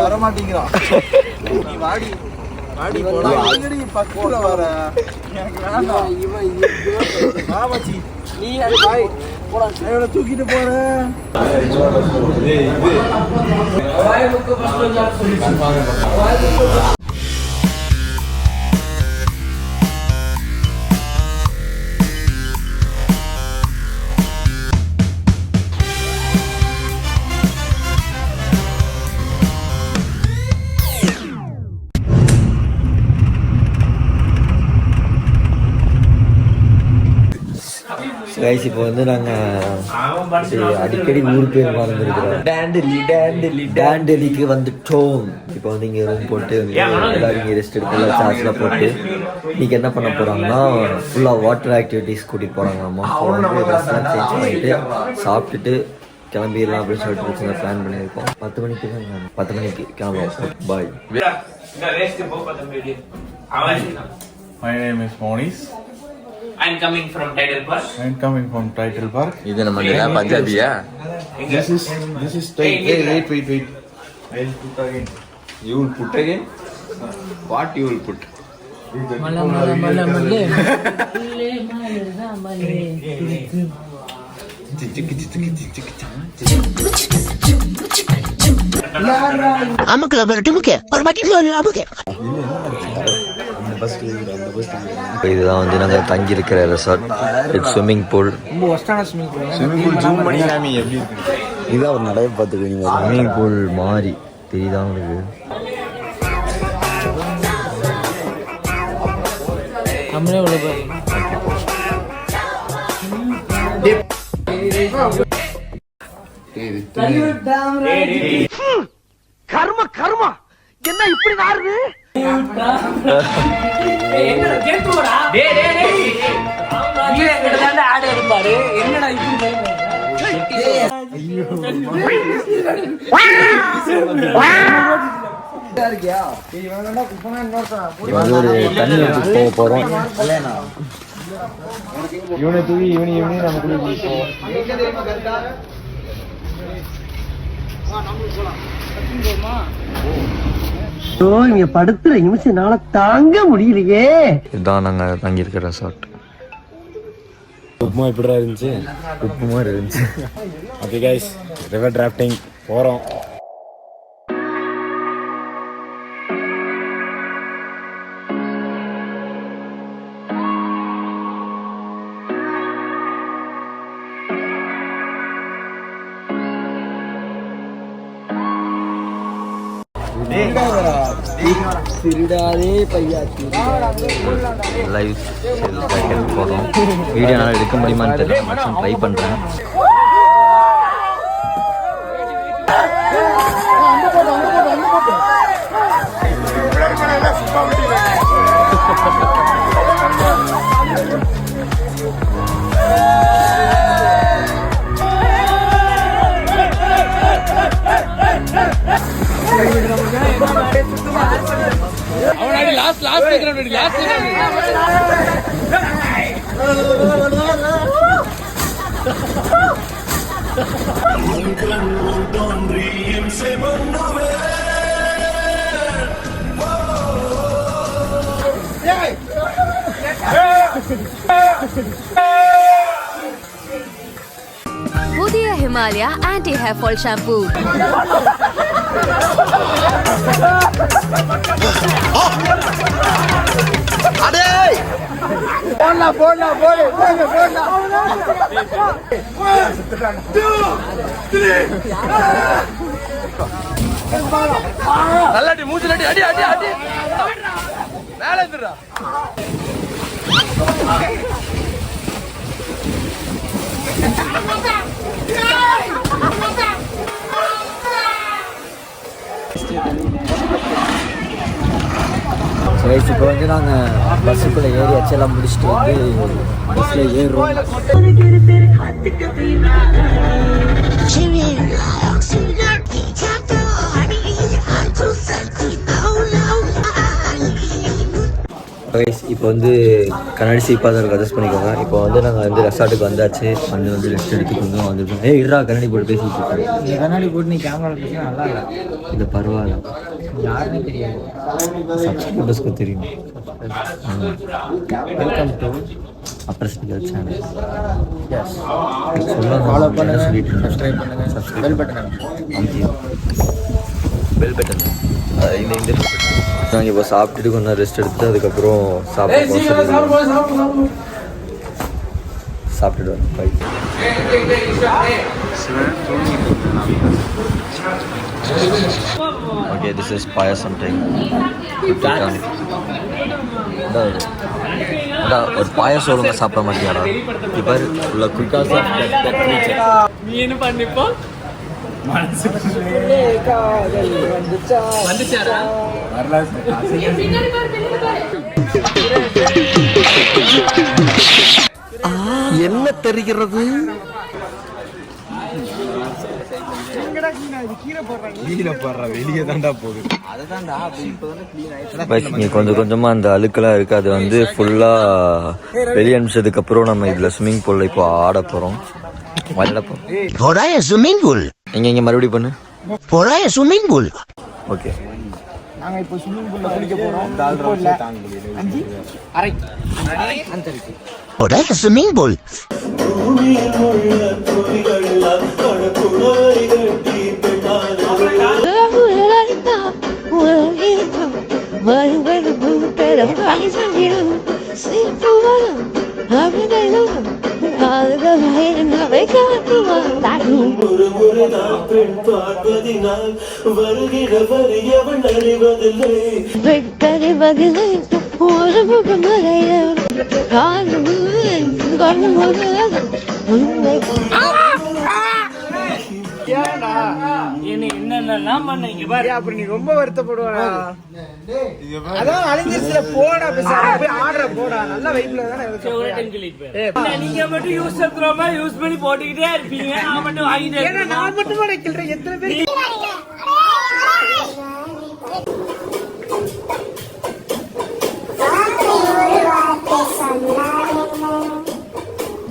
வரமாட்டேங்கிறான் வாடி பக்கத்துல வர நீ தூக்கிட்டு போற கைஸ் இப்போ வந்து நாங்கள் அடிக்கடி ஊர் பேர் மறந்துருக்கிறோம். டேண்டலிக்கு வந்துட்டோம். இப்போ வந்து இங்கே ரூம் போட்டு எல்லாரும் இங்கே ரெஸ்ட் எடுக்கலாம், சார்ஜ்லாம் போட்டு இன்றைக்கி என்ன பண்ண போகிறாங்கன்னா ஃபுல்லாக வாட்டர் ஆக்டிவிட்டீஸ் கூட்டிகிட்டு போகிறாங்கம்மா. ஸோ வந்து ட்ரெஸ்லாம் சேஞ்ச் பண்ணிவிட்டு சாப்பிட்டுட்டு கிளம்பிடலாம் அப்படின்னு சொல்லிட்டு சின்ன பிளான் பண்ணியிருக்கோம். 10 மணிக்கு தான் 10 மணிக்கு கிளம்புவோம். பாய். My name is Monis. I'm coming from Title Park. இது நம்ம பஞ்சாபியா? This is wait. I'll put again. You will put again? What you will put? இதுதான் வந்து நாங்கள் தங்கி இருக்கிற ரெசார்ட். Swimming pool. இதான் ஒரு நடைய பார்த்துக்கோங்க. ஸ்விம்மிங் பூல் மாறி தெரியுதா உங்களுக்கு? கர்மா என்ன இப்படி நாருது? போறோம். இவனை தூவி இவனி நம்ம குளிப்போம். இங்க படுத்துற நிமிஷம்னால தாங்க முடியலையே. இதுதான் நாங்க தங்கி இருக்கிற ரெசார்ட். உப்புமா எப்படிடா இருந்துச்சு? உப்புமா இருந்துச்சு. ஓகே கைஸ், ரிவர் டிராஃப்டிங் போறோம். லைவ் செல் ஜாக்கெட் போடுறோம். வீடியோ நல்லா எடுக்க முடியுமான்னு தெரியல, மேக்ஸிமம் ட்ரை பண்ணுறேன். புதிய Himalaya anti hair fall shampoo. நல்லாடி மூஞ்சில அடி அடி அடி மேல இருந்துடா. கைஸ் இப்போ வந்து நாங்கள் பஸ்ஸுக்குள்ளே ஏறியாச்சு, எல்லாம் முடிச்சுட்டு வந்து பஸ்ஸில் ஏறுறோம். கைஸ் இப்போ வந்து கண்ணாடி சீப்பாக தான் இருக்கும், அட்ஜஸ்ட் பண்ணிக்கோங்க. இப்போ வந்து நாங்கள் வந்து ரெசார்ட்டுக்கு வந்தாச்சு, வந்து ரெஸ்ட் எடுத்துக்கோங்க வந்துருக்கோம். இருடா கண்ணாடி போட்டு பேசிட்டு இருக்கோம். நீ கண்ணாடி போட்டு நீ கேமரா பேசினா நல்லா இல்லை. இது பரவாயில்ல, யாருமே தெரியாது. சப்ஸ்கிரைபர்ஸ்க்கு தெரியும். வெல்கம் டு அப்ரஸ்டிகல் சேனல். ஃபாலோ பண்ணுங்க, சப்ஸ்கிரைப் பண்ணுங்க, பெல் பட்டன் பெல் பட்டன் இந்த நாங்கள் இப்போ சாப்பிட்டுட்டு கொஞ்சம் ரெஸ்ட் எடுத்துட்டு அதுக்கப்புறம் சாப்பிட்டுட்டு வரோம். Bye. Okay, this is payasam time. ஒரு பாயாசம் ஒழுங்காக சாப்பிட மாட்டியாடா? இப்போ உள்ள குயிக்காக நீ என்ன பண்ணிப்போ வந்துச்சாரா என்ன தெரிகிறது? கொஞ்சம் கொஞ்சமா அந்த அழுக்கெல்லாம் இருக்கு, அது வந்து ஃபுல்லா வெளியே அனுப்பிச்சதுக்கு அப்புறம் நம்ம இதுல ஸ்விம்மிங் பூல்ல இப்போ ஆட போறோம், விளையாட போறோம். ஸ்விம்மிங் பூல் இங்க மறுபடியும் பண்ணு. Swimming pool. ஓகே, நாங்க இப்போ ஸ்விம்மிங் பூல்ல குளிக்க போறோம். Swimming pool. என்னென்னலாம் பண்ணீங்க பாரு. அப்புறம் நீ ரொம்ப வருத்தப்படுவாடா. அதான் அழிஞ்சிருச்சுல, போடா போய் ஆடுற போடா. நல்ல வைப்ல தானே நீங்க மட்டும் யூஸ் எடுத்துறோமா யூஸ் பண்ணி போட்டுக்கிட்டே இருப்பீங்க. நான் மட்டும் வாங்கிட்டே நான் மட்டும் கிள்றேன். எத்தனை பேர்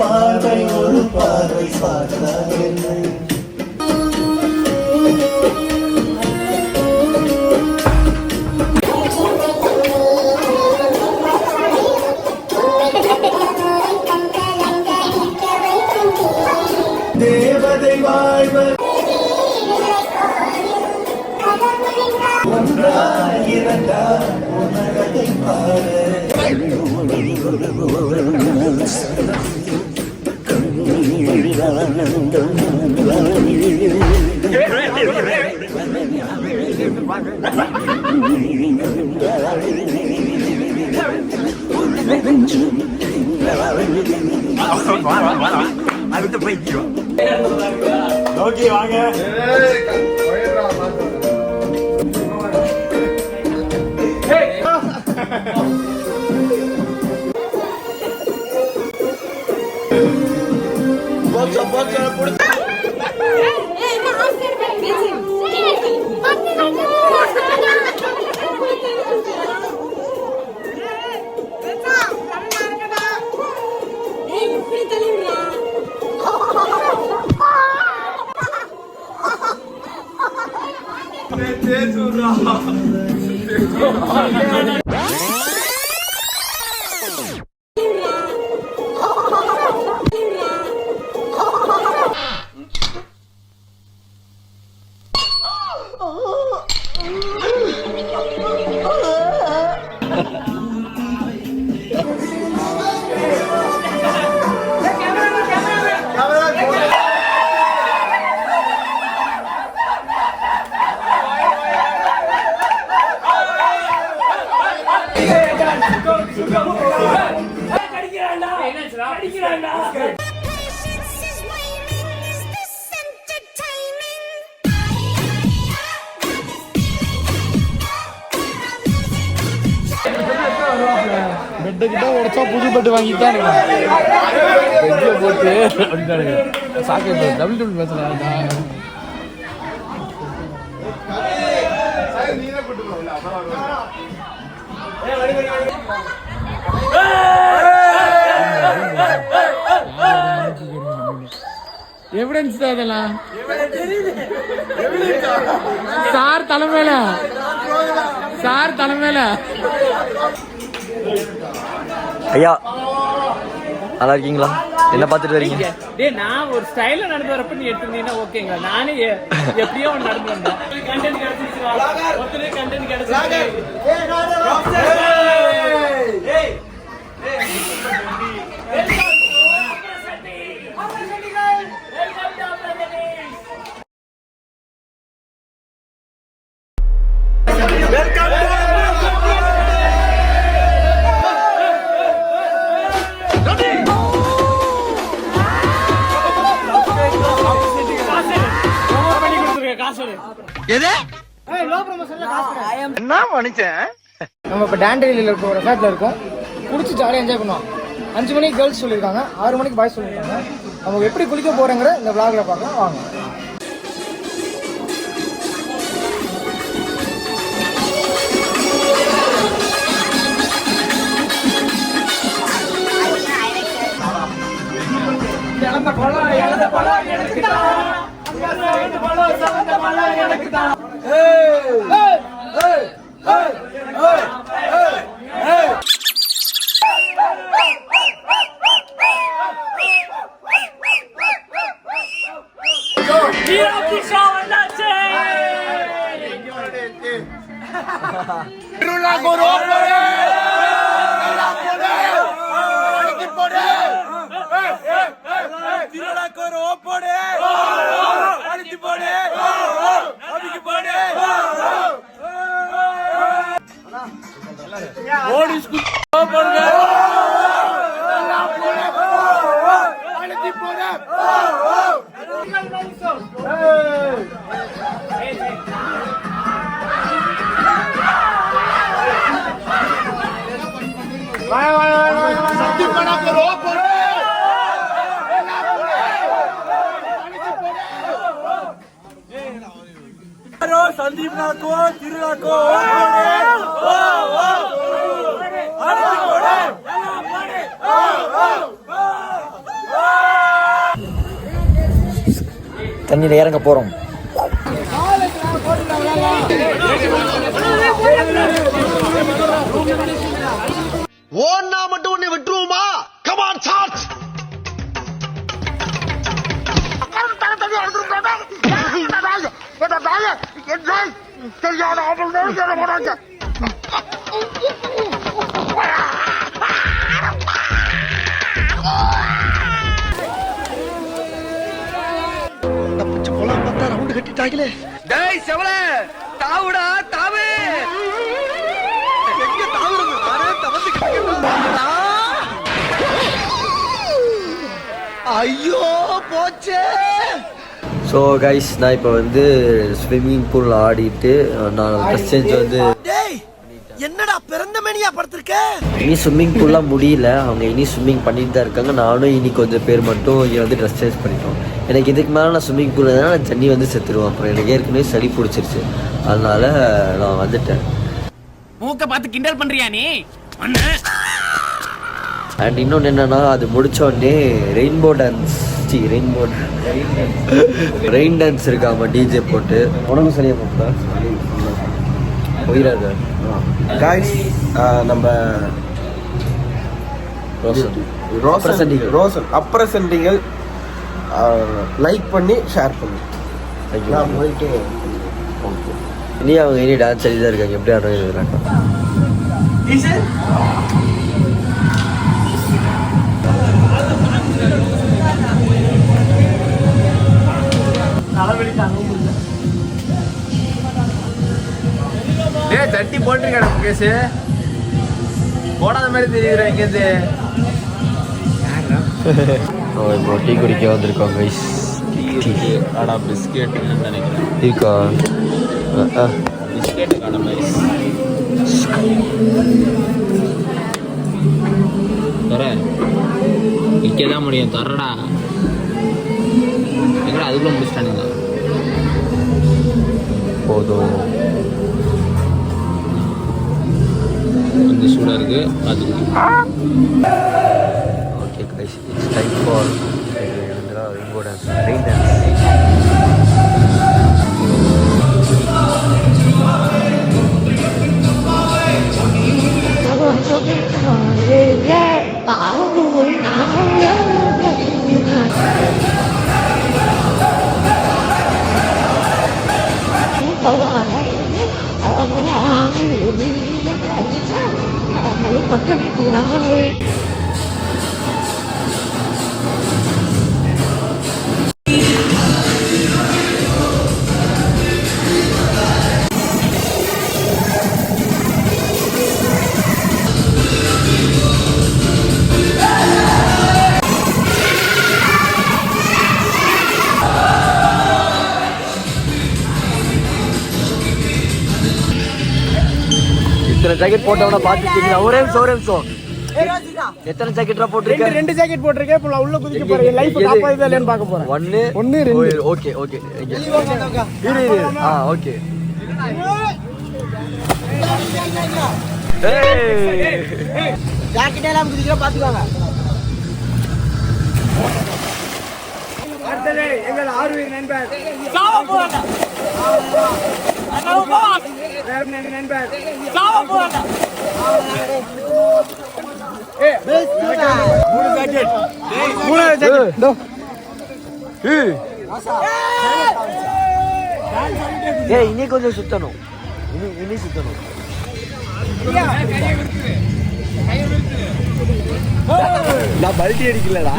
பார்வை ஒரு பார்வை பார்த்தாய். தேவதை வாழ்வர் ஒன்றாய் இரண்டாய் உலகத்தை பாட. நோக்கி வாங்க. பெட்டு கிட்ட உடச்சா புது பெட்டு வாங்கிட்டு தான் இருக்கேன் போட்டு அப்படின்ட்டானுங்க சாக்கெட் டபுள் பேசலாம் எவிடன்ஸ் தான் அதெல்லாம் சார் தலைமையில ஐயா நல்லா இருக்கீங்களா? என்ன பார்த்துட்டு வரீங்க? டேய் நான் ஒரு ஸ்டைல்ல நடந்து வரப்ப நீ எடுத்துட்டீங்கன்னா ஓகேங்க. நானே எப்படியோ நடந்து வந்தேன். கண்டென்ட் கிடைச்சிச்சு. ஒருத்தரே கண்டென்ட் கிடைச்சிச்சு. நம்ம இப்போ டேண்டேலியில் இருக்க ஒரு ரெசார்ட்டில் இருக்கோம். குளிச்சு ஜாலியாக என்ஜாய் பண்ணுவோம். 5 மணிக்கு கேர்ள்ஸ் சொல்லியிருக்காங்க, 6 மணிக்கு பாய்ஸ் சொல்லியிருக்காங்க. நம்ம எப்படி குளிக்க போகிறோங்கிற இந்த விளாகில் பார்க்கலாம் வாங்க. தண்ணியில் இறங்க போகிறோம். ஓன்னா மட்டும் உன்னை விட்டுருவோமா? Come on charge. தப்பிச்சு போலாம் பார்த்தா ரவுண்டு கட்டிட்டாங்களே. டேய் செவல தாவுடா தாவு. எங்க தாவுறது? அரே தவந்து கிடக்குறா. ஐயோ போச்சே. ஸோ கைஸ், நான் இப்போ வந்து ஸ்விம்மிங் பூல் ஆடிட்டு நான் ட்ரெஸ் சேஞ்ச் வந்து என்னடா பிறந்த மேனியா படுத்திருக்க? இனி ஸ்விம்மிங் பூல்லாம் முடியல, அவங்க இனி ஸ்விம்மிங் பண்ணிட்டு தான் இருக்காங்க. நானும் இனி கொஞ்சம் பேர் மட்டும் இங்கே வந்து ட்ரெஸ் சேஞ்ச் பண்ணிட்டோம். எனக்கு இதுக்கு மேலே நான் ஸ்விம்மிங் பூல் நான் தண்ணி வந்து செத்துருவேன். அப்புறம் எனக்கு ஏற்கனவே சளி பிடிச்சிருச்சு, அதனால நான் வந்துட்டேன். மூக்க பார்த்து கிண்டல் பண்றியா நீ? அண்ட் இன்னொன்று என்னன்னா, அது முடிச்ச உடனே ரெயின்போ டான்ஸ் ரெயின் டான்ஸ் இருக்காம டிஜே போட்டு உனக்கும் சரியா போட்டா போயிடாது. காய்ஸ் நம்ம ரோசன் அப்ரசன்டிங்கள் லைக் பண்ணி ஷேர் பண்ணி நான் போயிட்டு ஓகே. இனி அவங்க இனி டான்ஸ் ஆடி தான் இருக்காங்க. எப்படி ஆடுறாங்க? தட்டி போட்டிருக்கா முகேஷ், போடாத மாதிரி தெரியுற எங்கேருந்து. இப்போ டீ குடிக்க வந்திருக்கோம் கைஸ். ஆனா பிஸ்கெட்னு நினைக்கிறேன். டீக்கா பிஸ்கெட்டு கடை மாதிரி. தர நிற்க தான் முடியும் தரடா எங்கடா அதுக்குள்ள முடிச்சிட்டானுங்க போதும். கொஞ்சம் சூடாக இருக்குது அது okay guys, it's time for ringo dance, rain dance. இத்தனை ஜாக்கெட் போட்டவன பாத்துட்டீங்களா? ஒரே நிமிஷம். எத்தனை ஜாக்கெட்டா போட்டுருக்கேன்? 2 ஜாக்கெட் போட்டிருக்கேன். இப்போ நான் உள்ள குதிக்க போறேன். லைஃப் காப்பாத்துதா இல்லையான்னு பார்க்க போறேன். 1 2 ஓகே இரு ஓகே. ஜாக்கெட் எல்லாம் குதிக்கிற பாத்துக்கோங்க. அடுத்தது எங்கள் ஆர்வீர் நண்பர் சாவ போறாங்க. நண்பர் சாவ போறாங்க. மூணு ஜாக்கெட் டோ. இனி கொஞ்சம் சுத்தணும். இனி சுத்தணும். நான் பல்டி அடிக்கலடா.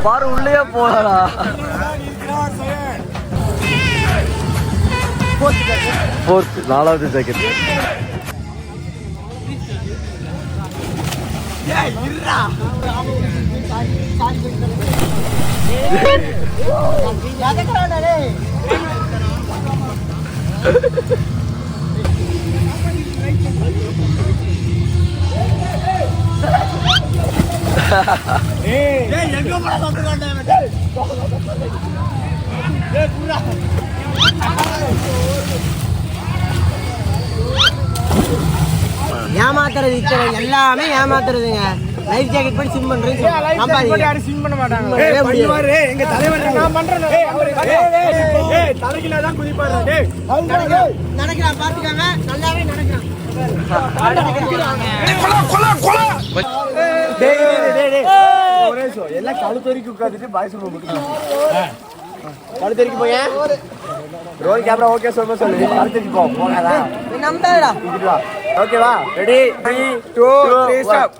பாரு உள்ளே போறடா. ஃபோர்த் 4வது ஜாக்கெட். ஏமாத்துறது எல்லாமே ஏமாத்துறதுங்க. லைஃப் ஜாக்கெட் போட்டு ஸ்விம் பண்றேன். யாரும் ஸ்விம் பண்ண மாட்டாங்க. எங்க தலைவர் நான் பண்றேன். தலைகில தான் குதிப்பாரு. நடக்கிறான் பாத்துக்கங்க. நல்லாவே நடக்கிறான். எல்லாம் கழுத்தறிக்கு உட்காந்துட்டு பாய் சொல்ல கழுத்தறிக்கு போய் ரோல் கேமரா ஓகே சொல்ல சொல்லு. கழுத்தறிக்கு போகாதா நம்பாடா. ஓகேவா? Ready 3 2 3 stop.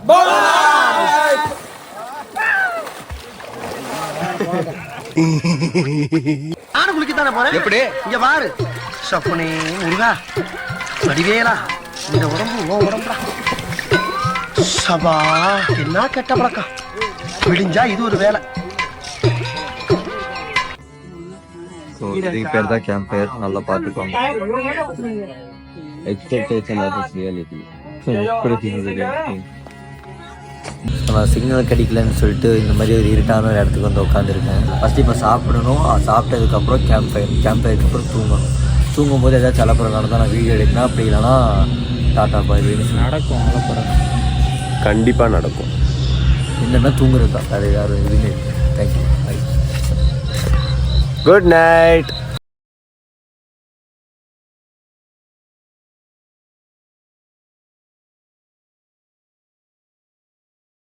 நானும் குளிக்கத்தானே போறேன். எப்படி இங்க பாரு. சப்பனே முருகா வடிவேலா இந்த உடம்பு உடம்புடா. சபா என்ன கெட்ட பழக்கம். விடிஞ்சா இது ஒரு வேலை. இதுக்கு பேர் தான் கேம்ப் ஃபயர். நல்லா பார்த்துக்கோங்க. Expectation versus reality. நான் சிக்னல் கிடைக்கலன்னு சொல்லிட்டு இந்த மாதிரி ஒரு இருட்டான ஒரு இடத்துக்கு வந்து உட்காந்துருக்கேன். ஃபஸ்ட்டு இப்போ சாப்பிடணும். சாப்பிட்டதுக்கப்புறம் கேம்ப் ஃபயருக்கு அப்புறம் தூங்கும் போது ஏதாச்சும் அலப்புறம் நடந்தால் நான் வீடியோ எடுக்கணும். அப்படி இல்லைனா டாட்டா பாய் நடக்கும் அலப்புறம் கண்டிப்பாக நடக்கும். இல்லைன்னா தூங்குறது தான். அது யாரும் எதுவுமே இல்லை. தேங்க்யூ. Good night.